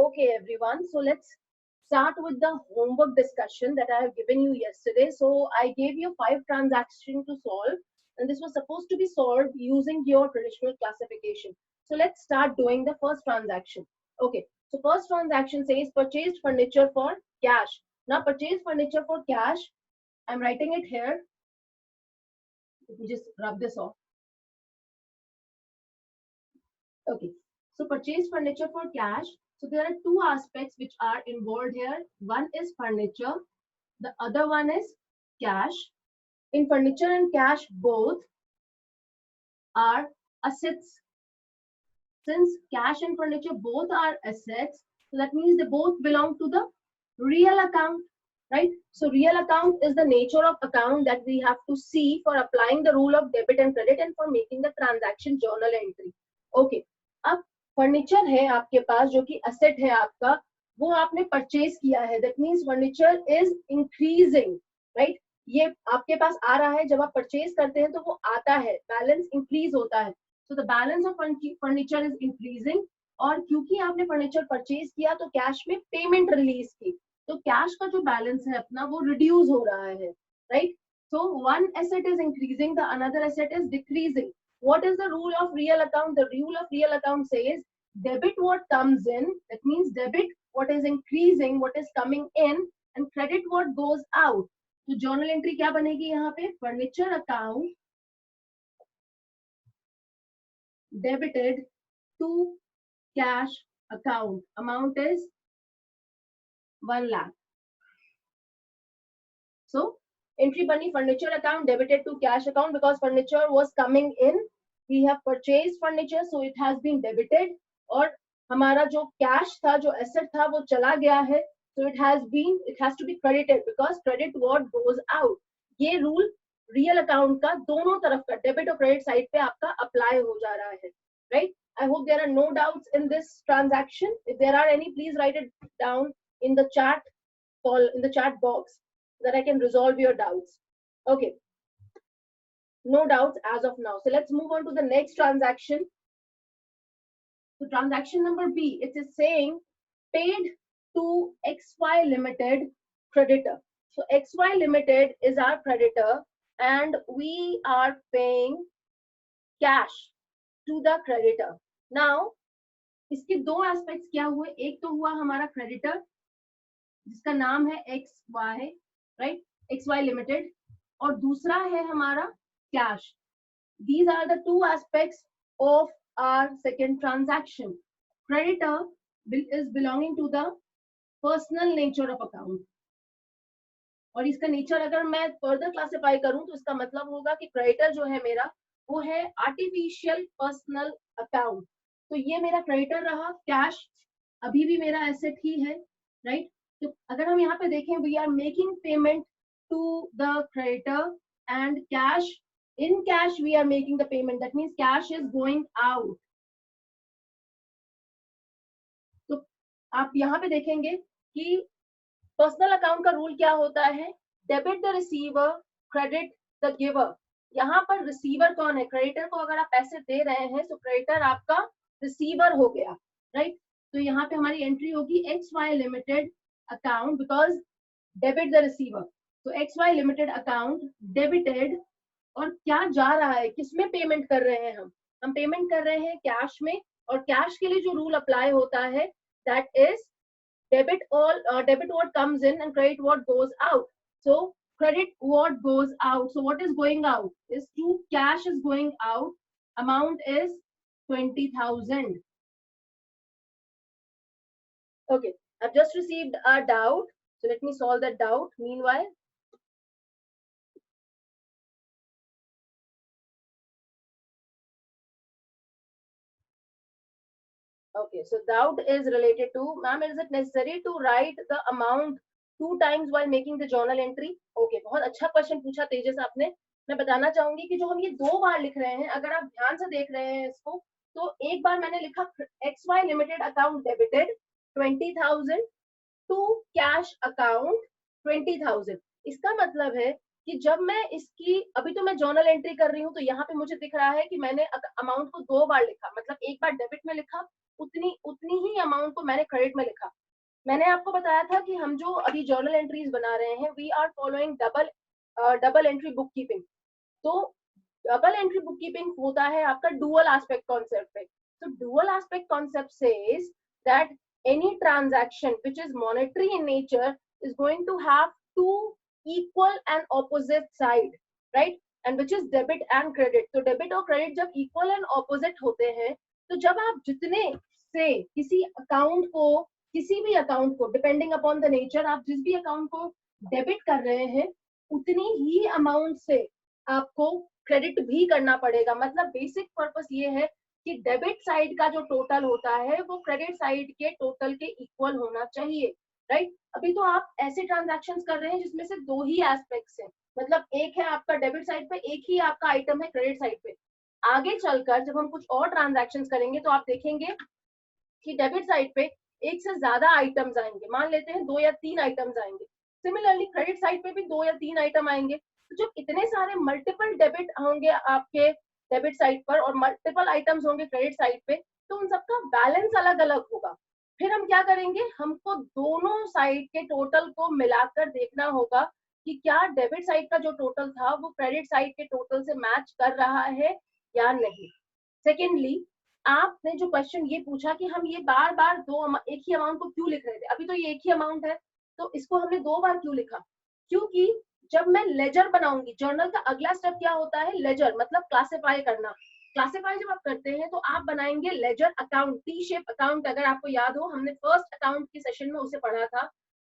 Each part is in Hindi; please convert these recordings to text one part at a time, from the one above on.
Okay, everyone. So let's start with the homework discussion that I have given you yesterday. So I gave you 5 transactions to solve, and this was supposed to be solved using your traditional classification. So let's start doing the first transaction. Okay. So first transaction says purchased furniture for cash. Now purchased furniture for cash. I'm writing it here. Let me just rub this off. Okay. So purchase furniture for cash. So there are two aspects which are involved here. One is furniture. The other one is cash. In furniture and cash, both are assets. Since cash and furniture both are assets, so that means they both belong to the real account, right? So real account is the nature of account that we have to see for applying the rule of debit and credit and for making the transaction journal entry. Okay. अब फर्नीचर है आपके पास जो कि असेट है आपका, वो आपने परचेज किया है, that means furniture is increasing, right? ये आपके पास आ रहा है, जब आप परचेज करते हैं तो वो आता है, बैलेंस इंक्रीज होता है. So the balance of furniture is increasing. और क्योंकि आपने फर्नीचर परचेज किया तो कैश में पेमेंट रिलीज की, तो कैश का जो बैलेंस है अपना वो रिड्यूस हो रहा है, right? So one asset is increasing, the another asset is decreasing. What is the rule of real account? The rule of real account says debit what comes in, that means debit what is increasing, what is coming in, and credit what goes out. तो journal entry क्या बनेगी यहाँ पे? Furniture account debited to cash account. Amount is 1 lakh. So entry बनी furniture account debited to cash account because furniture was coming in. We have purchased furniture, so it has been debited. और हमारा जो कैश था, जो एसेट था, वो चला गया है, so it has to be credited because credit what goes out. ये रूल रियल अकाउंट का दोनों तरफ का डेबिट और क्रेडिट साइड पे आपका अप्लाई हो जा रहा है, right? I hope there are no doubts in this transaction. If there are any, please write it down in the chat box so that I can resolve your doubts. Okay. No doubts as of now. So let's move on to the next transaction. So transaction number B, it is saying paid to XY Limited creditor. So XY Limited is our creditor and we are paying cash to the creditor. Now, इसके दो एस्पेक्ट्स क्या हुए? एक तो हुआ हमारा क्रेडिटर जिसका नाम है XY, राइट? XY Limited. और दूसरा है हमारा cash. These are the two aspects of our second transaction. Creditor is belonging to the personal nature of account. और इसका नेचर अगर मैं फर्दर क्लासिफाई करूं तो इसका मतलब होगा कि क्रेडिटर जो है मेरा वो है आर्टिफिशियल पर्सनल अकाउंट. तो ये मेरा क्रेडिटर रहा. कैश अभी भी मेरा एसेट ही है, राइट? तो अगर हम यहाँ पे देखें, we are making payment to the creditor and in cash we are making the payment. That means cash is going out. तो आप यहाँ पे देखेंगे कि पर्सनल अकाउंट का रूल क्या होता है? Debit the receiver, credit the giver. यहाँ पर रिसीवर कौन है? क्रेडिटर को अगर आप पैसे दे रहे हैं तो क्रेडिटर आपका रिसीवर हो गया, राइट? तो यहाँ पे हमारी एंट्री होगी XY Limited account because debit the receiver. तो XY Limited account debited. और क्या जा रहा है, किसमें पेमेंट कर रहे हैं? हम पेमेंट कर रहे हैं कैश में. और कैश के लिए जो रूल अप्लाई होता है that is debit what comes in and credit what goes out. So credit what goes out. So what is going out is to cash is going out. Amount is 20,000. Okay, I've just received a doubt, so let me solve that doubt meanwhile. Okay, so doubt is related to, ma'am, is it necessary to write the amount 2 times while making the journal entry? Okay, बहुत अच्छा क्वेश्चन पूछा तेजस आपने. मैं बताना चाहूंगी कि जो हम ये 2 बार लिख रहे हैं, अगर आप ध्यान से देख रहे हैं इसको, तो एक बार मैंने लिखा XY Limited account debited 20,000 to cash account 20,000. इसका मतलब है कि जब मैं इसकी, अभी तो मैं जर्नल एंट्री कर रही हूँ, तो यहाँ पे मुझे दिख रहा है कि मैंने अमाउंट को 2 बार लिखा. मतलब एक बार डेबिट में लिखा, उतनी ही उतनी अमाउंट को मैंने क्रेडिट में लिखा। मैंने आपको बताया था कि हम जो अभी जर्नल एंट्रीज बना रहे हैं, we are following double entry book keeping. तो डबल एंट्री बुक कीपिंग होता है आपका डुअल एस्पेक्ट कॉन्सेप्ट पे। तो dual aspect concept says that any transaction which is monetary in nature is going to have two equal and opposite side, right? And which is debit and credit. तो debit और credit जब equal and opposite होते हैं, तो जब आप जितने से किसी अकाउंट को, किसी भी अकाउंट को, डिपेंडिंग अपॉन द नेचर, आप जिस भी अकाउंट को डेबिट कर रहे हैं, उतनी ही अमाउंट से आपको क्रेडिट भी करना पड़ेगा। मतलब बेसिक पर्पस ये है कि डेबिट साइड का जो टोटल होता है वो क्रेडिट साइड के टोटल के इक्वल होना चाहिए, राइट? अभी तो आप ऐसे ट्रांजैक्शंस कर रहे हैं जिसमें से दो ही एस्पेक्ट्स हैं, मतलब एक है आपका डेबिट साइड पे, एक ही आपका आइटम है क्रेडिट साइड पे। आगे चलकर जब हम कुछ और ट्रांजैक्शंस करेंगे तो आप देखेंगे कि डेबिट साइड पे एक से ज्यादा आइटम्स आएंगे, मान लेते हैं 2 या 3 आइटम्स आएंगे। सिमिलरली क्रेडिट साइड पे भी 2 या 3 आइटम आएंगे। तो जब इतने सारे मल्टीपल डेबिट होंगे आपके डेबिट साइड पर और मल्टीपल आइटम्स होंगे क्रेडिट साइड पे, तो उन सबका बैलेंस अलग अलग होगा। फिर हम क्या करेंगे, हमको दोनों साइड के टोटल को मिलाकर देखना होगा कि क्या डेबिट साइड का जो टोटल था वो क्रेडिट साइड के टोटल से मैच कर रहा है या नहीं। सेकेंडली, आपने जो क्वेश्चन ये पूछा कि हम ये बार बार एक ही अमाउंट को क्यों लिख रहे थे, अभी तो ये एक ही अमाउंट है, तो इसको हमने 2 बार क्यों लिखा? क्योंकि जब मैं लेजर बनाऊंगी, जर्नल का अगला स्टेप क्या होता है, लेजर मतलब क्लासिफाई करना। क्लासिफाई जब आप करते हैं तो आप बनाएंगे ledger account, T shape account. अगर आपको याद हो, हमने फर्स्ट अकाउंट के सेशन में उसे पढ़ा था।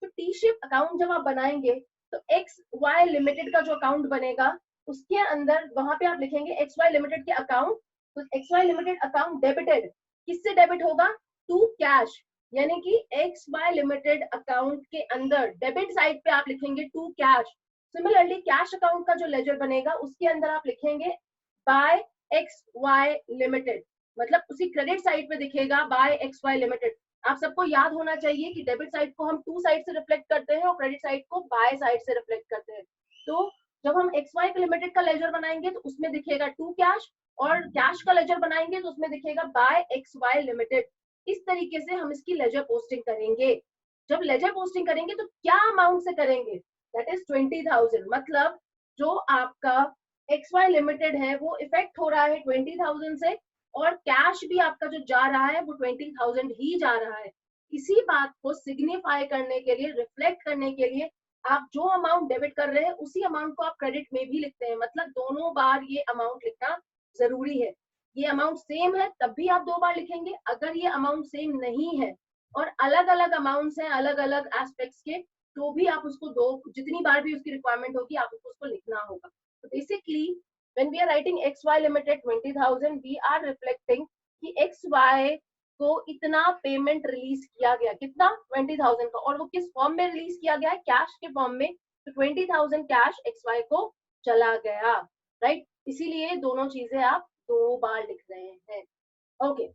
तो टी शेप अकाउंट जब आप बनाएंगे तो एक्स वाई लिमिटेड का जो अकाउंट बनेगा, उसके अंदर वहां पे आप लिखेंगे एक्स वाई लिमिटेड के अकाउंट। तो X Y limited account debited, किससे डेबिट होगा? टू कैश, यानी कि एक्स वाई लिमिटेड अकाउंट के अंदर डेबिट साइड पे आप लिखेंगे to cash. Similarly cash account का जो लेजर बनेगा उसके अंदर आप लिखेंगे बाय एक्स वाई लिमिटेड, मतलब उसी क्रेडिट साइड पे दिखेगा बाय एक्स वाई लिमिटेड। आप सबको याद होना चाहिए कि डेबिट साइड को हम टू साइड से रिफ्लेक्ट करते हैं और क्रेडिट साइड को बाय साइड से रिफ्लेक्ट करते हैं। तो जब हम एक्स वाई लिमिटेड का लेजर बनाएंगे तो उसमें दिखेगा टू कैश, और कैश का लेजर बनाएंगे तो उसमें दिखेगा बाय एक्स वाई लिमिटेड। इस तरीके से हम इसकी लेजर पोस्टिंग करेंगे। जब लेजर पोस्टिंग करेंगे तो क्या अमाउंट से करेंगे? That is 20,000। मतलब जो आपका एक्स वाई लिमिटेड है वो इफेक्ट हो रहा है 20,000 से, और कैश भी आपका जो जा रहा है वो 20,000 ही जा रहा है। इसी बात को सिग्निफाई करने के लिए, रिफ्लेक्ट करने के लिए, आप जो अमाउंट डेबिट कर रहे हैं उसी अमाउंट को आप क्रेडिट में भी लिखते हैं। मतलब दोनों बार ये अमाउंट लिखना जरूरी है। ये अमाउंट सेम है तब भी आप 2 बार लिखेंगे, अगर ये अमाउंट सेम नहीं है और अलग अलग अमाउंट्स हैं अलग अलग एस्पेक्ट्स के, तो भी आप उसको जितनी बार भी उसकी रिक्वायरमेंट होगी आपको उसको लिखना होगा। तो basically when we are writing XY limited 20,000, we are reflecting कि XY को इतना पेमेंट रिलीज किया गया, कितना? 20,000 का, और वो किस फॉर्म में रिलीज किया गया है? कैश के फॉर्म में। तो 20,000 कैश XY को चला गया, राइट? इसीलिए दोनों चीजें आप 2 बार लिख रहे हैं। ओके,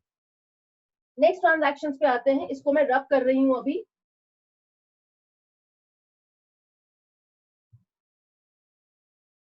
नेक्स्ट ट्रांजैक्शन पे आते हैं। इसको मैं रब कर रही हूं अभी।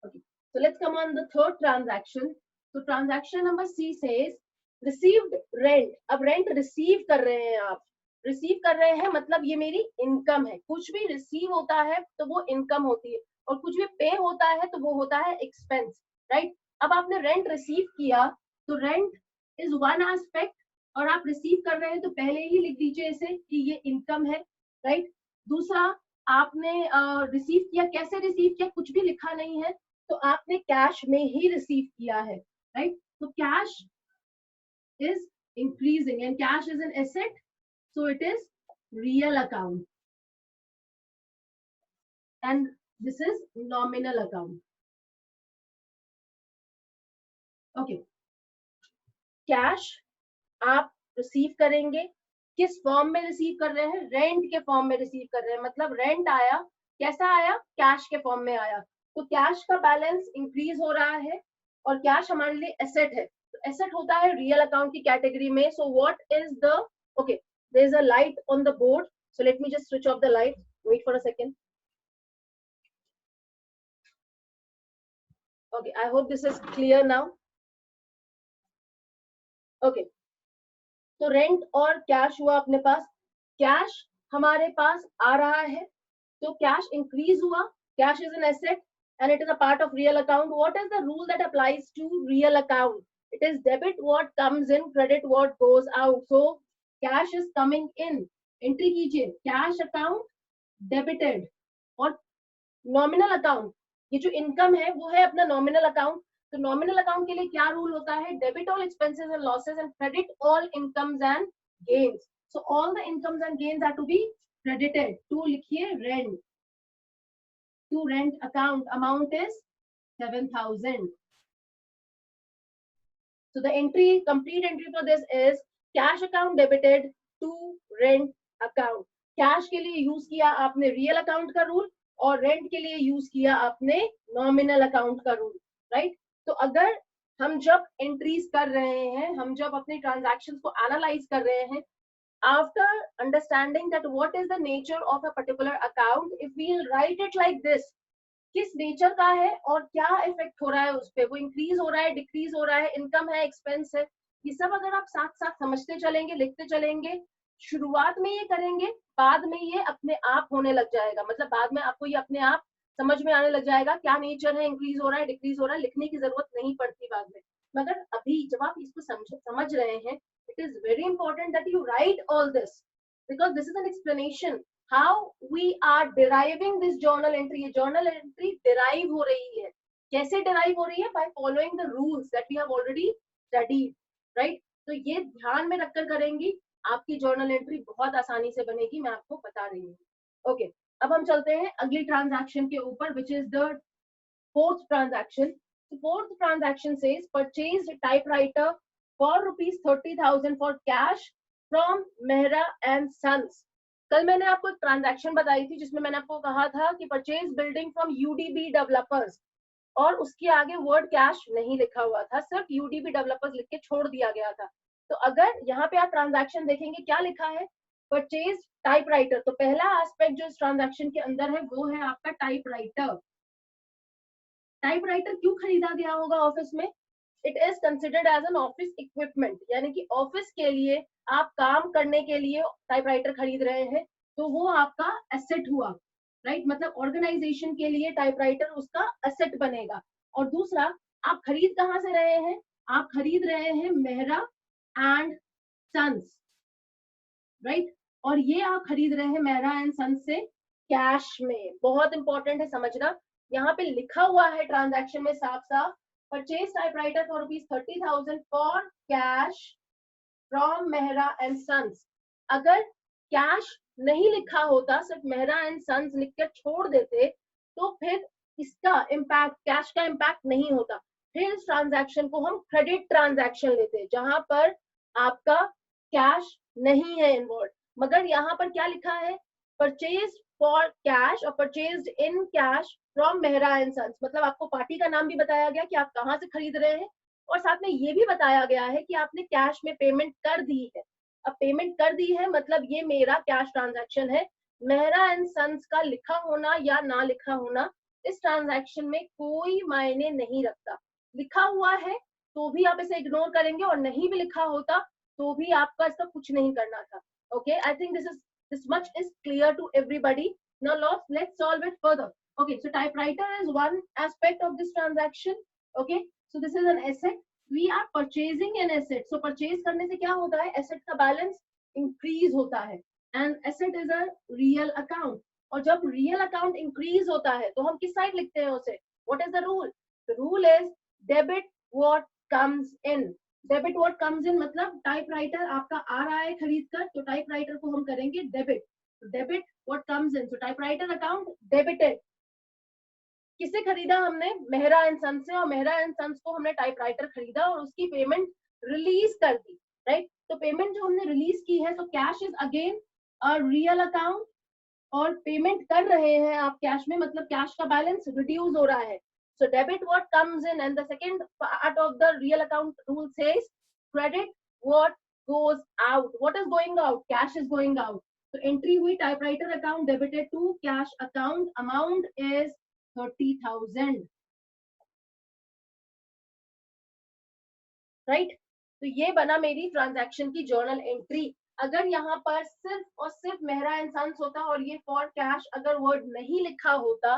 Okay, so let's come on the third transaction. So transaction number C says received rent. अब रेंट रिसीव कर रहे हैं आप, रिसीव कर रहे हैं मतलब ये मेरी इनकम है। कुछ भी रिसीव होता है तो वो इनकम होती है, और कुछ भी पे होता है तो वो होता है एक्सपेंस, राइट? अब आपने रेंट रिसीव किया तो रेंट इज वन एस्पेक्ट, और आप रिसीव कर रहे हैं तो पहले ही लिख दीजिए इसे कि ये इनकम है, राइट? दूसरा, आपने रिसीव किया, कैसे रिसीव किया? कुछ भी लिखा नहीं है, तो आपने कैश में ही रिसीव किया है, राइट? तो cash is increasing and cash is an asset, so it is real account, and this is nominal account. Okay, cash आप रिसीव करेंगे, किस फॉर्म में रिसीव कर रहे हैं? रेंट के फॉर्म में रिसीव कर रहे हैं। मतलब रेंट आया, कैसा आया? कैश के फॉर्म में आया। तो कैश का बैलेंस इंक्रीज हो रहा है, और कैश हमारे लिए एसेट है। तो एसेट होता है रियल अकाउंट की कैटेगरी में। So what is the, okay, there is a light on the board, so let me just switch off the light, wait for a second. Okay, I hope this is clear now. Okay, तो रेंट और कैश हुआ अपने पास, कैश हमारे पास आ रहा है, तो कैश इंक्रीज हुआ, cash is an asset and it is a part of real account. What is the rule that applies to real account? It is debit what comes in, credit what goes out. So cash is coming in, entry कीजिए, cash account debited, और नॉमिनल अकाउंट, ये जो इनकम है वो है अपना नॉमिनल अकाउंट. तो नॉमिनल अकाउंट के लिए क्या रूल होता है? Debit all expenses and losses and credit all incomes and gains. So all the incomes and gains are to be credited to, लिखिए rent, to rent account amount is 7,000. So the entry, complete entry for this is cash account debited to rent account. Cash के लिए यूज किया आपने रियल अकाउंट का रूल, और रेंट के लिए यूज किया आपने नॉमिनल अकाउंट का रूल, राइट? तो अगर हम जब एंट्रीज कर रहे हैं, हम जब अपने ट्रांजैक्शंस को एनालाइज कर रहे हैं, after understanding that what is the nature of a particular account, if we'll write it like this, किस नेचर का है और क्या इफेक्ट हो रहा है उस पे, वो इंक्रीज हो रहा है, डिक्रीज हो रहा है, इनकम है, एक्सपेंस है, ये सब अगर आप साथ साथ समझते चलेंगे, लिखते चलेंगे, शुरुआत में ये करेंगे, बाद में ये अपने आप होने लग जाएगा. मतलब बाद में आपको ये अपने आप समझ में आने लग जाएगा क्या नेचर है, इंक्रीज हो रहा है, डिक्रीज हो रहा है, लिखने की जरूरत नहीं पड़ती बाद में. मगर अभी जब आप इसको समझ रहे हैं, it is very important that you right all this, because this is an explanation how we are deriving this journal entry. ये journal entry derive हो रही है. कैसे derive हो रही है? By following the rules that we have already studied, right? तो ये ध्यान में रखकर करेंगी, आपकी journal entry बहुत आसानी से बनेगी, मैं आपको बता रही हूँ. Okay, अब हम चलते हैं अगली transaction के ऊपर, which is the fourth transaction. The fourth transaction says purchased typewriter for ₹30,000 for cash from Mehra and Sons. कल मैंने आपको एक ट्रांजैक्शन बताई थी जिसमें मैंने आपको कहा था कि परचेज बिल्डिंग फ्रॉम यूडीबी डेवलपर्स, और उसके आगे वर्ड कैश नहीं लिखा हुआ था, सिर्फ यूडीबी डेवलपर्स लिख के छोड़ दिया गया था. तो अगर यहाँ पे आप ट्रांजैक्शन देखेंगे, क्या लिखा है? Purchase typewriter. तो पहला एस्पेक्ट जो इस ट्रांजैक्शन के अंदर है वो है आपका टाइपराइटर. टाइपराइटर क्यों खरीदा गया होगा ऑफिस में? It is considered as an office equipment, यानी कि ऑफिस के लिए, आप काम करने के लिए टाइपराइटर खरीद रहे हैं, तो वो आपका एसेट हुआ, राइट? मतलब ऑर्गेनाइजेशन के लिए टाइपराइटर उसका एसेट बनेगा. और दूसरा, आप खरीद कहाँ से रहे हैं? आप खरीद रहे हैं मेहरा एंड सन्स, राइट? और ये आप खरीद रहे हैं मेहरा एंड सन्स से कैश में. बहुत इंपॉर्टेंट है समझना, यहाँ पे लिखा हुआ है ट्रांजैक्शन में साफ साफ, purchase typewriter for ₹30,000 for cash from Mehra and Sons. अगर कैश नहीं लिखा होता, सिर्फ मेहरा एंड सन्स लिख कर छोड़ देते, तो फिर इसका इम्पैक्ट, कैश का इम्पैक्ट नहीं होता. फिर इस ट्रांजैक्शन को हम क्रेडिट ट्रांजैक्शन लेते, जहां पर आपका कैश नहीं है इन्वॉल्व. मगर यहाँ पर क्या लिखा है? परचेज फॉर कैश और purchased in cash from Mehra and sons. मतलब आपको पार्टी का नाम भी बताया गया कि आप कहाँ से खरीद रहे हैं, और साथ में ये भी बताया गया है कि आपने कैश में पेमेंट कर दी है. अब पेमेंट कर दी है मतलब ये मेरा कैश ट्रांजैक्शन है. मेहरा एंड सन्स का लिखा होना या ना लिखा होना इस ट्रांजैक्शन में कोई मायने नहीं रखता. लिखा हुआ है तो भी आप इसे इग्नोर करेंगे, और नहीं भी लिखा होता तो भी आपका इसका कुछ नहीं करना था. Okay, I think this much is clear to everybody. Now let's solve it further. Okay, so typewriter is one aspect of this transaction. Okay, so this is an asset. We are purchasing an asset. So purchase करने से क्या होता है? Asset का balance increase होता है, and asset is a real account. और जब real account increase होता है तो हम किस साइड लिखते हैं उसे? What is the rule? The rule is debit what comes in. Debit what comes इन, मतलब टाइपराइटर आपका आ रहा है खरीद कर, तो टाइपराइटर को हम करेंगे debit. Debit what comes in, so typewriter account debited. किससे खरीदा हमने? मेहरा एंड सन्स से, और मेहरा एंड सन्स को हमने टाइपराइटर खरीदा और उसकी पेमेंट रिलीज कर दी, राइट? तो पेमेंट जो हमने रिलीज की है, तो cash is again a real account, और पेमेंट कर रहे हैं आप कैश में, मतलब कैश का बैलेंस रिड्यूस हो रहा है. So debit what comes in, and the second part of the real account rule says credit what goes out. What is going out? Cash is going out. So entry हुई typewriter account debited to cash account. Amount is 30,000. Right? तो ये बना मेरी ट्रांजैक्शन की जर्नल एंट्री। अगर यहाँ पर सिर्फ और सिर्फ मेहरा एंड सन्स होता और ये फॉर कैश अगर वर्ड नहीं लिखा होता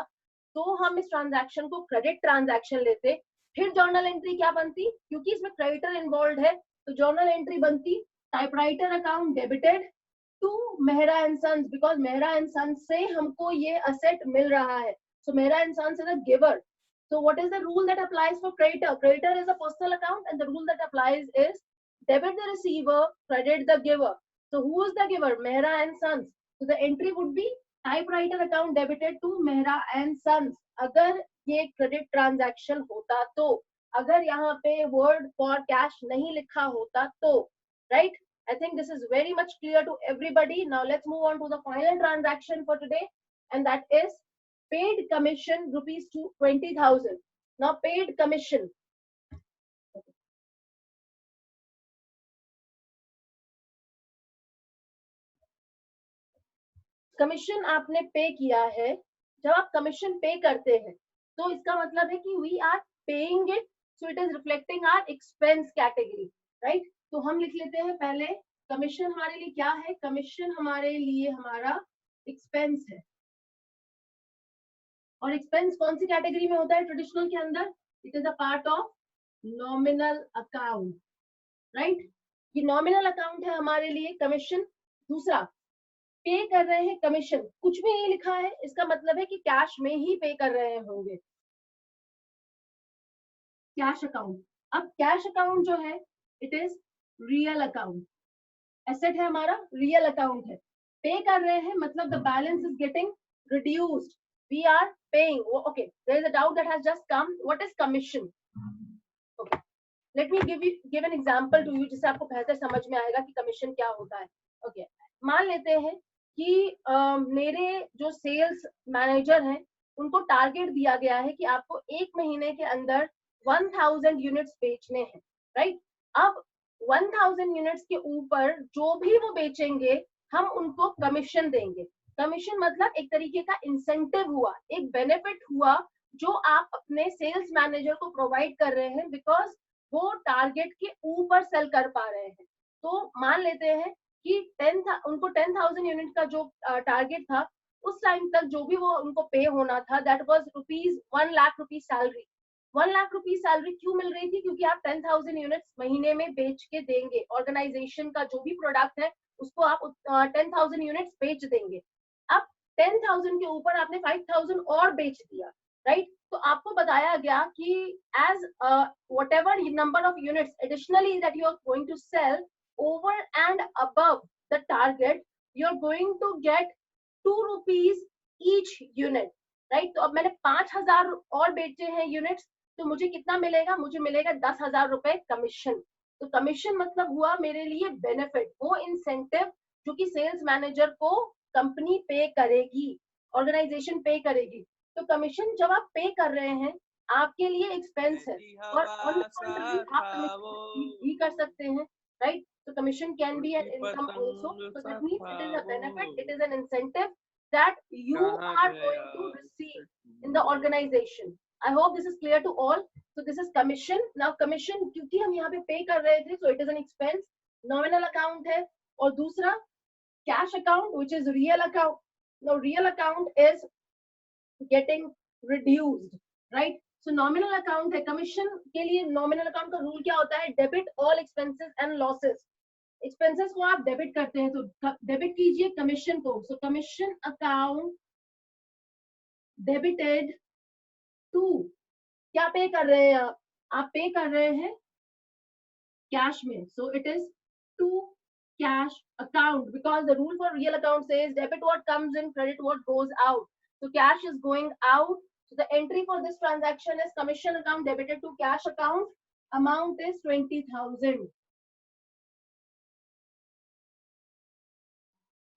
तो हम इस ट्रांजैक्शन को क्रेडिट ट्रांजैक्शन लेते। फिर जर्नल एंट्री क्या बनती, क्योंकि इसमें क्रेडिटर इन्वॉल्व है तो जर्नल एंट्री बनती typewriter account debited to Mehra and Sons, because Mehra and Sons से हमको ये असेट मिल रहा है। So Mehra and Sons is a giver. So what is the rule that applies for creditor? Creditor is a personal account and the rule that applies is debit the receiver, credit the giver. So who is the giver? Mehra and Sons. So the entry would be typewriter account debited to Mehra and Sons. अगर ये credit transaction होता तो, अगर यहाँ पे word for cash नहीं लिखा होता तो, right? I think this is very much clear to everybody. Now let's move on to the final transaction for today, and that is paid commission rupees to 20,000. Now paid commission. Commission आपने पे किया है, जब आप कमीशन पे करते हैं तो इसका मतलब है कि we are paying it, so it is reflecting our expense category, right? तो हम लिख लेते हैं पहले कमीशन हमारे लिए क्या है, कमीशन हमारे लिए हमारा एक्सपेंस है। और एक्सपेंस कौन सी कैटेगरी में होता है ट्रेडिशनल के अंदर? It is a part of nominal account, right? ये नॉमिनल अकाउंट है हमारे लिए कमीशन। दूसरा, पे कर रहे हैं कमीशन, कुछ भी नहीं लिखा है, इसका मतलब है कि कैश में ही पे कर रहे होंगे। कैश अकाउंट, अब कैश अकाउंट जो है it is real account, asset है हमारा, रियल अकाउंट है। पे कर रहे हैं मतलब the balance is getting reduced, we are paying. Okay, there is a doubt that has just come, what is commission? Okay, let me give an example to you, जिससे आपको बेहतर समझ में आएगा कि कमीशन क्या होता है। ओके, मान लेते हैं कि मेरे जो सेल्स मैनेजर हैं उनको टारगेट दिया गया है कि आपको एक महीने के अंदर 1000 यूनिट्स बेचने हैं, राइट? अब 1000 यूनिट्स के ऊपर जो भी वो बेचेंगे हम उनको कमीशन देंगे। कमीशन मतलब एक तरीके का इंसेंटिव हुआ, एक बेनिफिट हुआ जो आप अपने सेल्स मैनेजर को प्रोवाइड कर रहे हैं बिकॉज वो टारगेट के ऊपर सेल कर पा रहे हैं। तो मान लेते हैं कि उनको 10,000 यूनिट का जो टारगेट था उस टाइम तक जो भी वो उनको पे होना था that was rupees 1 lakh rupees salary. 1 lakh rupees salary क्यों मिल रही थी? क्योंकि आप 10,000 यूनिट्स महीने में बेच के देंगे, ऑर्गेनाइजेशन का जो भी प्रोडक्ट है उसको आप 10,000 यूनिट्स बेच देंगे। अब 10,000 के ऊपर आपने 5,000 और बेच दिया, राइट? तो आपको बताया गया कि as whatever number of units additionally that you are going to sell over and above the target, you're going to get 2 rupees each unit, right? तो अब मैंने 5,000 और बेचे हैं यूनिट्स, तो मुझे कितना मिलेगा? मुझे मिलेगा 10,000 रुपए कमीशन। तो कमीशन मतलब हुआ मेरे लिए बेनिफिट, वो इंसेंटिव जो कि सेल्स मैनेजर को कंपनी पे करेगी, ऑर्गेनाइजेशन पे करेगी। तो कमीशन जब आप पे कर रहे हैं आपके लिए एक्सपेंस है, और ऑन द कॉन्ट्ररी आप कमीशन भी कर सकते हैं, right? So commission can be an income also. So that means it is a benefit, it is an incentive that you are going to receive in the organization. I hope this is clear to all. So this is commission. Now commission क्योंकि हम यहाँ पे pay कर रहे थे, so it is an expense. Nominal account है, और दूसरा cash account which is real account. Now real account is getting reduced, right? So nominal account है, commission के लिए nominal account का rule क्या होता है? Debit all expenses and losses. Expenses को आप डेबिट करते हैं तो डेबिट कीजिए कमीशन को। So commission account debited to, क्या पे कर रहे हैं आप पे कर रहे हैं कैश में, so it is to cash account, because the rule for real account says debit what comes in, credit what goes out. So cash is going out, so the entry for this transaction is commission account debited to cash account, amount is 20,000।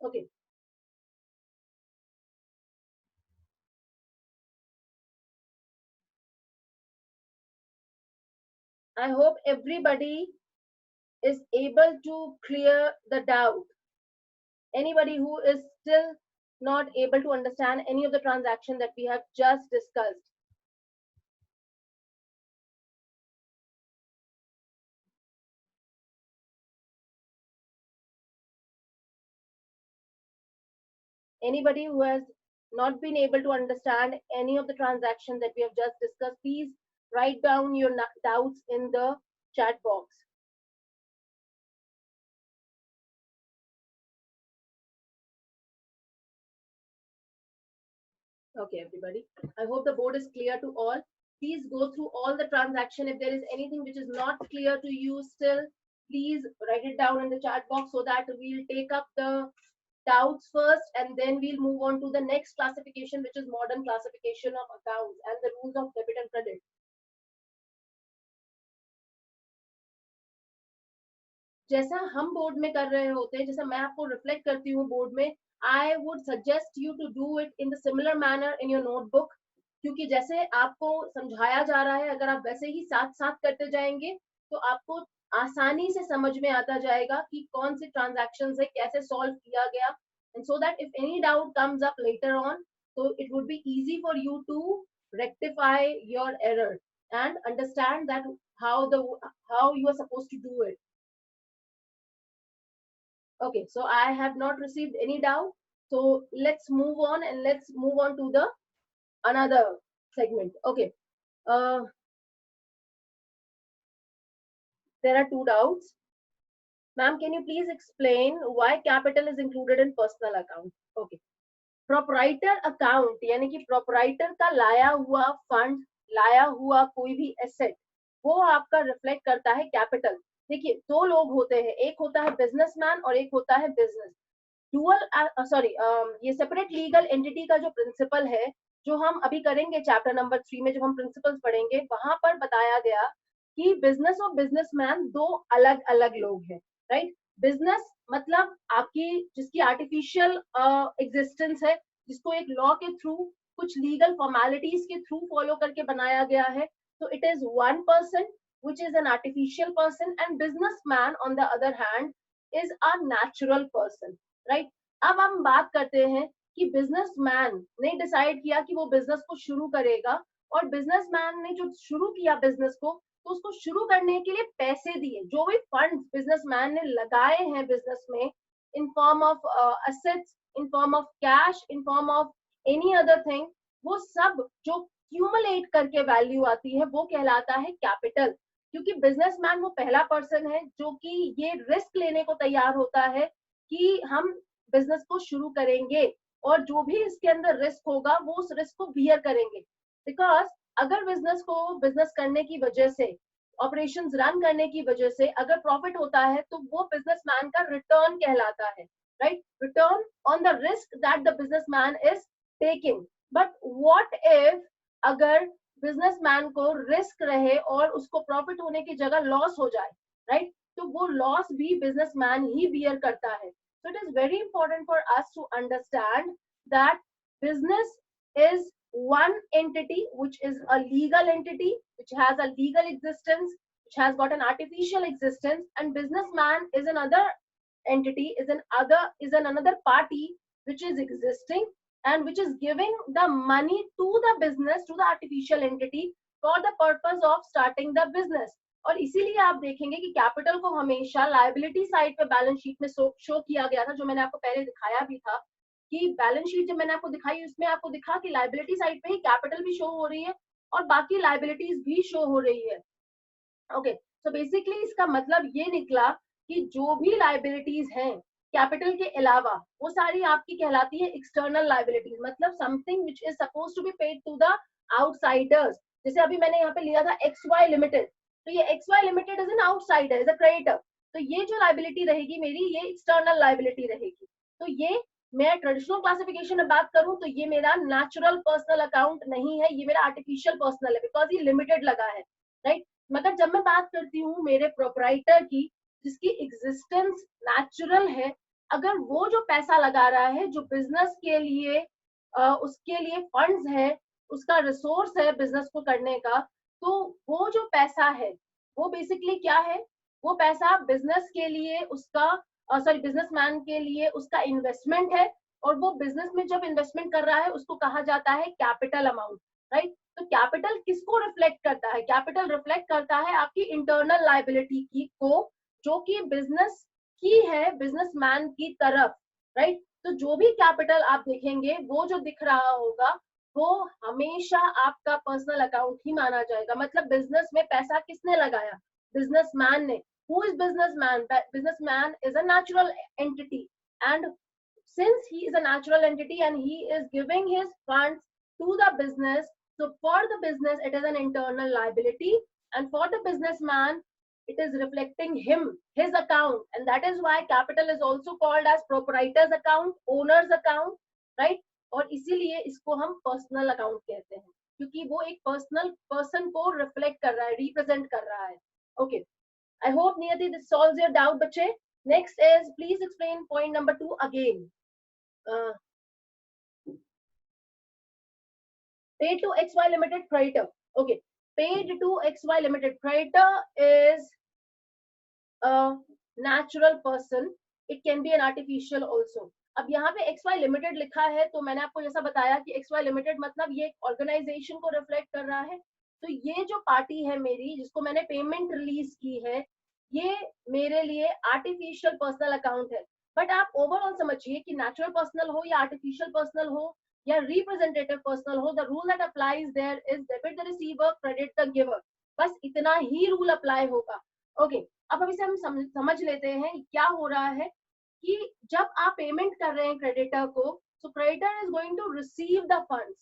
Okay. I hope everybody is able to clear the doubt. Anybody who is still not able to understand any of the transaction that we have just discussed? Anybody who has not been able to understand any of the transactions that we have just discussed, please write down your doubts in the chat box. Okay, everybody. I hope the board is clear to all. Please go through all the transaction. If there is anything which is not clear to you still, please write it down in the chat box so that we'll take up the doubts first and then we'll move on to the next classification, which is modern classification of accounts and the rules of debit and credit. जैसा हम बोर्ड में कर रहे होते हैं, जैसा मैं आपको रिफ्लेक्ट करती हूँ बोर्ड में, I would suggest you to do it in the similar manner in your notebook, क्योंकि जैसे आपको समझाया जा रहा है, अगर आप वैसे ही साथ साथ करते जाएंगे तो आपको आसानी से समझ में आता जाएगा कि कौन सी ट्रांजैक्शंस है, कैसे सॉल्व किया गया, and so that if any doubt comes up later on, so it would be easy for you to rectify your error and understand that how you are supposed to do it. Okay, so I have not received any doubt. So let's move on and let's move on to the another segment. Okay. There are two doubts. Ma'am, can you please explain why capital is included in personal account? Okay. Proprietor account यानी कि proprietor का लाया हुआ fund, लाया हुआ कोई भी asset, वो आपका reflect करता है capital. देखिए, दो लोग होते हैं, एक होता है बिजनेसमैन और एक होता है बिजनेस. डुअल ये सेपरेट लीगल एंटिटी का जो प्रिंसिपल है, जो हम अभी करेंगे चैप्टर नंबर 3 में, जब हम प्रिंसिपल्स पढ़ेंगे, वहां पर बताया गया कि बिजनेस और बिजनेसमैन दो अलग अलग लोग हैं, राइट. बिजनेस मतलब आपकी जिसकी आर्टिफिशियल एग्जिस्टेंस है, जिसको एक लॉ के थ्रू, कुछ लीगल फॉर्मेलिटीज के थ्रू फॉलो करके बनाया गया है, तो it is one person which is an artificial person, and businessman on the other hand is a natural person, right. अब हम बात करते हैं कि बिजनेसमैन ने डिसाइड किया कि वो बिजनेस को शुरू करेगा, और बिजनेसमैन ने जो शुरू किया बिजनेस को, तो उसको शुरू करने के लिए पैसे दिए, जो भी फंड्स बिजनेसमैन ने लगाए हैं बिजनेस में, in form of assets, in form of cash, in form of any other thing, वो सब जो क्यूमुलेट करके वैल्यू आती है, वो कहलाता है कैपिटल. क्योंकि बिजनेसमैन वो पहला पर्सन है जो कि ये रिस्क लेने को तैयार होता है कि हम बिजनेस को शुरू करेंगे, और जो भी इसके अंदर रिस्क होगा वो उस रिस्क को बियर करेंगे. बिकॉज अगर बिजनेस को बिजनेस करने की वजह से, ऑपरेशंस रन करने की वजह से अगर प्रॉफिट होता है, तो वो बिजनेसमैन का रिटर्न कहलाता है, right. Return on the risk that the businessman is taking. But what if अगर बिजनेसमैन को रिस्क रहे और उसको प्रॉफिट होने की जगह लॉस हो जाए, राइट, तो वो लॉस भी बिजनेसमैन ही बियर करता है. So it is very important for us to understand that business is one entity which is a legal entity, which has a legal existence, which has got an artificial existence, and businessman is another entity, is another party which is existing and which is giving the money to the business, to the artificial entity, for the purpose of starting the business. और इसीलिए आप देखेंगे कि कैपिटल को हमेशा लायबिलिटी साइड पे बैलेंस शीट में शो किया गया था, जो मैंने आपको पहले दिखाया भी था कि बैलेंस शीट जब मैंने आपको दिखाई, उसमें आपको दिखा कि लायबिलिटी साइड पे ही कैपिटल भी शो हो रही है और बाकी लायबिलिटीज भी शो हो रही है. ओके, सो बेसिकली इसका मतलब ये निकला कि जो भी लायबिलिटीज हैं कैपिटल के अलावा, वो सारी आपकी कहलाती है एक्सटर्नल लायबिलिटीज, मतलब something which is supposed to be paid to the outsiders. जैसे अभी मैंने यहाँ पे लिया था XY लिमिटेड, तो ये XY limited is an outsider, is a creditor, तो ये जो लायबिलिटी रहेगी मेरी, ये एक्सटर्नल लायबिलिटी रहेगी. तो ये मैं ट्रेडिशनल क्लासिफिकेशन में बात करूं तो ये मेरा नेचुरल पर्सनल अकाउंट नहीं है, ये मेरा आर्टिफिशियल पर्सनल है, बिकॉज ये लिमिटेड लगा है, राइट. मगर जब मैं बात करती हूँ मेरे प्रोपराइटर की, जिसकी एग्जिस्टेंस नेचुरल है, अगर वो जो पैसा लगा रहा है, जो बिजनेस के लिए उसके लिए फंड्स है, उसका रिसोर्स है बिजनेस को करने का, तो वो जो पैसा है वो बेसिकली क्या है, वो पैसा बिजनेस के लिए उसका बिजनेसमैन के लिए उसका इन्वेस्टमेंट है, और वो बिजनेस में जब इन्वेस्टमेंट कर रहा है उसको कहा जाता है कैपिटल अमाउंट, राइट. तो कैपिटल किसको रिफ्लेक्ट करता है? कैपिटल रिफ्लेक्ट करता है आपकी इंटरनल लायबिलिटी की को, जो कि बिजनेस की है बिजनेसमैन की तरफ, राइट? तो जो भी कैपिटल आप देखेंगे वो जो दिख रहा होगा वो हमेशा आपका पर्सनल अकाउंट ही माना जाएगा। मतलब बिजनेस में पैसा किसने लगाया? बिजनेसमैन ने। Who is businessman? Businessman is a natural entity, and since he is a natural entity and he is giving his funds to the business, so for the business it is an internal liability, and for the businessman it is reflecting him, his account, and that is why capital is also called as proprietor's account, owner's account, right? और इसीलिए इसको हम पर्सनल अकाउंट कहते हैं, क्योंकि वो एक पर्सनल पर्सन को रिफ्लेक्ट कर रहा है, रिप्रेजेंट कर रहा है। ओके, आई होप नियति दिस सॉल्व्स योर डाउट बच्चे। Next is please explain point number 2 again. paid to XY Limited creditor. Okay, paid to XY Limited creditor is a natural person. It can be an artificial also. अब यहाँ पे XY Limited लिखा है तो मैंने आपको जैसा बताया कि XY Limited मतलब ये एक ऑर्गेनाइजेशन को रिफ्लेक्ट कर रहा है। तो ये जो पार्टी है मेरी जिसको मैंने पेमेंट रिलीज की है, ये मेरे लिए आर्टिफिशियल पर्सनल अकाउंट है। बट आप ओवरऑल समझिए कि नेचुरल पर्सनल हो या आर्टिफिशियल पर्सनल हो या रिप्रेजेंटेटिव पर्सनल हो, the rule that applies there is debit the receiver, credit the giver. बस इतना ही रूल अप्लाई होगा। ओके, अब इसे हम समझ लेते हैं क्या हो रहा है कि जब आप पेमेंट कर रहे हैं क्रेडिटर को, so creditor is going to receive the funds.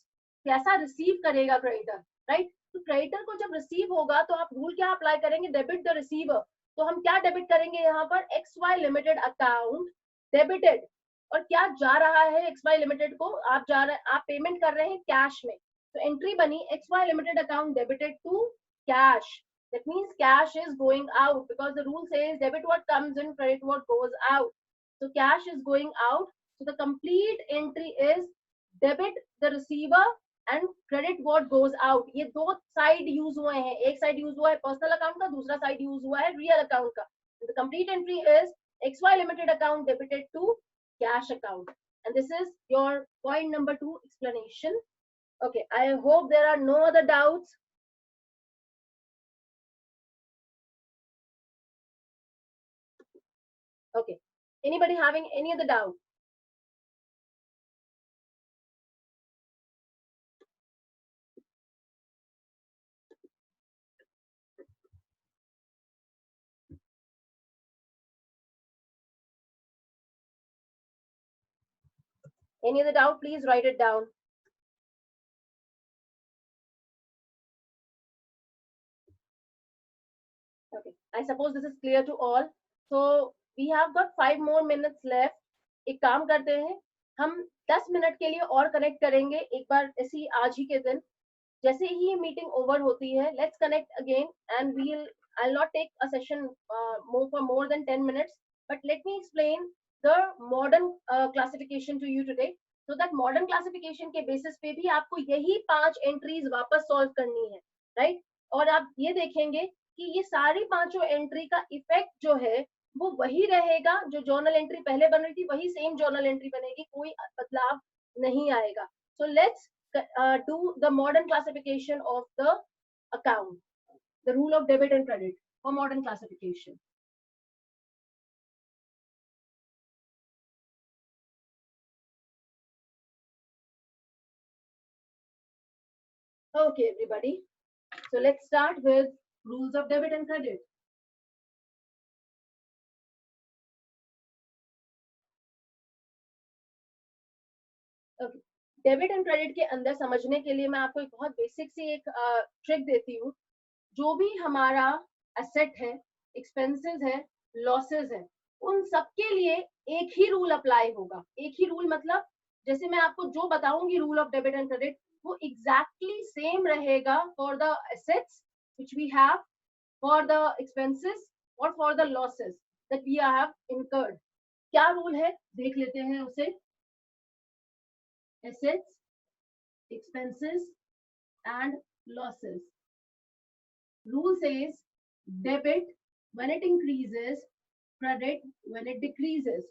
कैसा रिसीव करेगा क्रेडिटर, राइट? तो क्रेडिटर को जब रिसीव होगा तो आप रूल क्या अप्लाई करेंगे? Debit the receiver. तो हम क्या डेबिट करेंगे यहाँ पर? XY limited account debited. और क्या जा रहा है XY लिमिटेड को? आप पेमेंट कर रहे हैं कैश में, तो एंट्री बनी XY limited account debited to cash. That means cash is going out because the rule says debit what comes in, credit what goes out. So cash is going out. So the complete entry is debit the receiver and credit what goes out. ये दो साइड यूज हुए हैं, एक साइड यूज हुआ है पर्सनल अकाउंट का, दूसरा साइड यूज हुआ है रियल अकाउंट का। The complete entry is XY limited account debited to cash account, and this is your point number 2 explanation. Okay, I hope there are no other doubts. Okay, anybody having any other doubt? Any other doubt? Please write it down. Okay, I suppose this is clear to all. So we have got 5 more minutes left. एक काम करते हैं, हम 10 मिनट के लिए और कनेक्ट करेंगे एक बार ऐसी आज ही के दिन। जैसे ही मीटिंग ओवर होती है, let's connect again and I'll not take a session more than 10 minutes, but let me explain the modern classification to you today. So that modern classification के basis पे भी आपको यही 5 एंट्रीज वापस सॉल्व करनी है, राइट? और आप ये देखेंगे कि ये सारी 5 एंट्री का इफेक्ट जो है वो वही रहेगा, जो जर्नल एंट्री पहले बन रही थी वही सेम जर्नल एंट्री बनेगी, कोई बदलाव नहीं आएगा। So let's do the modern classification of the account, the rule of debit and credit for modern classification. Okay, everybody. So let's start with rules of debit and credit. Okay. Debit and credit के अंदर समझने के लिए मैं आपको एक बहुत बेसिक सी एक ट्रिक देती हूँ। जो भी हमारा एसेट है, एक्सपेंसेस है, लॉसेस है, उन सबके लिए एक ही रूल अप्लाई होगा। एक ही रूल मतलब जैसे मैं आपको जो बताऊंगी rule of debit and credit, वो एग्जैक्टली सेम रहेगा for the assets which we have, for the expenses और for the losses that we have incurred. क्या रूल है देख लेते हैं उसे। assets, expenses and losses. Rule says debit when it increases, credit when it decreases,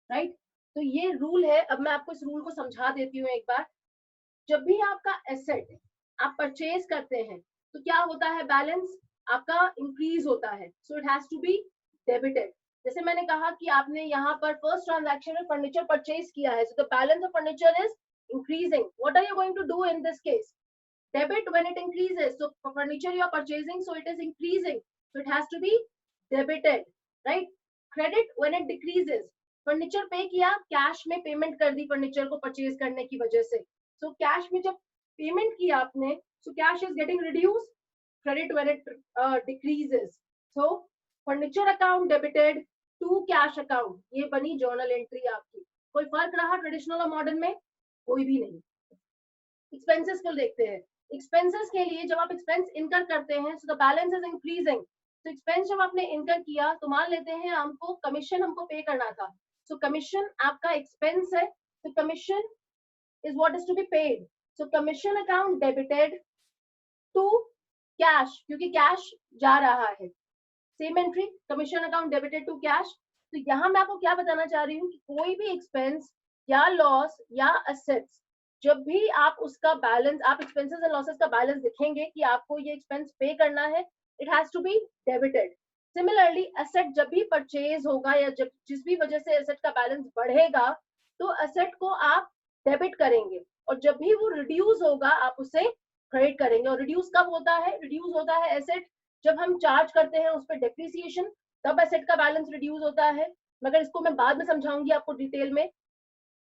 right? तो ये रूल है। अब मैं आपको इस रूल को समझा देती हूँ एक बार। जब भी आपका एसेट आप परचेज करते हैं तो क्या होता है? बैलेंस आपका इंक्रीज होता है, so it has to be debited. जैसे मैंने कहा कि आपने यहाँ पर फर्स्ट ट्रांजैक्शन में फर्नीचर परचेज किया है, so the balance of furniture is increasing. What are you going to do in this case? Debit when it increases. So for furniture you are purchasing, so it is increasing, so it has to be debited, right? Credit when it decreases. Furniture पे किया, कैश में पेमेंट कर दी फर्नीचर को परचेज करने की वजह से, so कैश में जब पेमेंट किया आपने, so cash is getting reduced. Credit when it decreases. So furniture account debited to cash account, ये बनी जर्नल एंट्री आपकी. कोई फर्क रहा ट्रेडिशनल और मॉडर्न में? कोई भी नहीं. एक्सपेंसेस को देखते हैं. एक्सपेंसेस के लिए जब आप एक्सपेंस इनकर करते हैं, so the balance is increasing. तो एक्सपेंस जब आपने इनकर किया, तो मान लेते हैं हमको कमीशन हमको पे करना था, सो कमीशन आपका एक्सपेंस है, तो commission is what is to be paid. So commission account debited to cash, क्योंकि कैश जा रहा है. Same entry, commission account debited to cash. तो यहाँ मैं आपको क्या बताना चाह रही हूँ कि कोई भी एक्सपेंस या लॉस या असेट्स, जब भी आप उसका बैलेंस, आप एक्सपेंसेस एंड लॉसेस का बैलेंस दिखेंगे कि आपको ये एक्सपेंस पे करना है, it has to be debited. Similarly asset जब भी परचेज होगा या जब जिस भी वजह से एसेट का बैलेंस बढ़ेगा, तो एसेट को आप डेबिट करेंगे, और जब भी वो रिड्यूस होगा आप उसे क्रेडिट करेंगे. और रिड्यूस कब होता है? रिड्यूस होता है एसेट जब हम चार्ज करते हैं उस पर डेप्रिसिएशन, तब एसेट का बैलेंस रिड्यूस होता है. मगर इसको मैं बाद में समझाऊंगी आपको डिटेल में.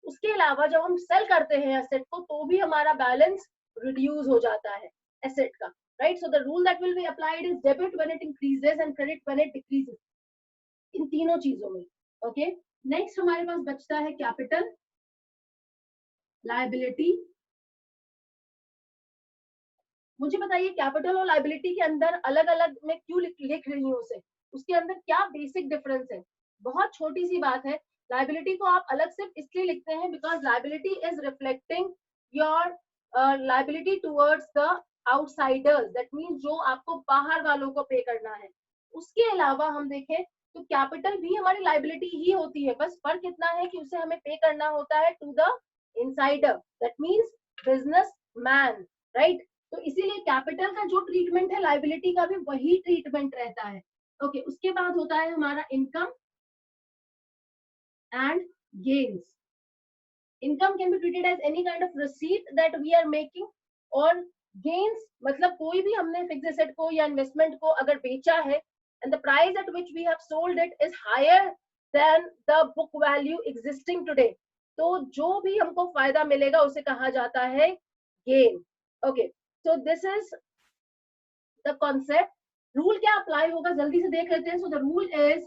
उसके अलावा जब हम सेल करते हैं एसेट को, तो भी हमारा बैलेंस रिड्यूस हो जाता है एसेट का, right? So the rule that will be applied is debit when it increases and credit when it decreases, इन तीनों चीजों में. ओके, नेक्स्ट हमारे पास बचता है कैपिटल, लायबिलिटी. मुझे बताइए कैपिटल और लायबिलिटी के अंदर अलग अलग मैं क्यों लिख रही हूँ उसे, उसके अंदर क्या बेसिक डिफरेंस है? बहुत छोटी सी बात है. लायबिलिटी को आप अलग सिर्फ इसलिए लिखते हैं because liability is reflecting your liability towards the outsiders, that means जो आपको बाहर वालों को पे करना है. उसके अलावा हम देखें तो कैपिटल भी हमारी लायबिलिटी ही होती है, बस फर्क इतना है कि उसे हमें पे करना होता है to the insider, that means businessman, right? तो इसीलिए कैपिटल का जो ट्रीटमेंट है लायबिलिटी का भी वही ट्रीटमेंट रहता है. ओके, उसके बाद होता है हमारा income and gains. Income can be treated as any kind of receipt that we are making, और गेन्स मतलब कोई भी हमने फिक्स एसेट को या इन्वेस्टमेंट को अगर बेचा है and the price at which we have sold it is higher than the book value existing today, तो जो भी हमको फायदा मिलेगा उसे कहा जाता है gain. Okay, so this is the concept. Rule क्या अप्लाई होगा जल्दी से देख लेते हैं. So the rule is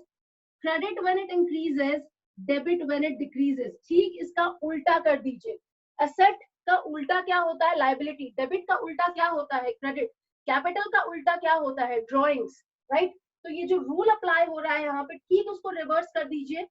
credit when it increases, debit when it decreases. ठीक इसका उल्टा कर दीजिए. Asset का उल्टा क्या होता है? Liability. Debit का उल्टा क्या होता है? Credit. Capital का उल्टा क्या होता है? Drawings. Right? तो ये जो रूल अप्लाई हो रहा है यहाँ पे, ठीक उसको रिवर्स कर दीजिए.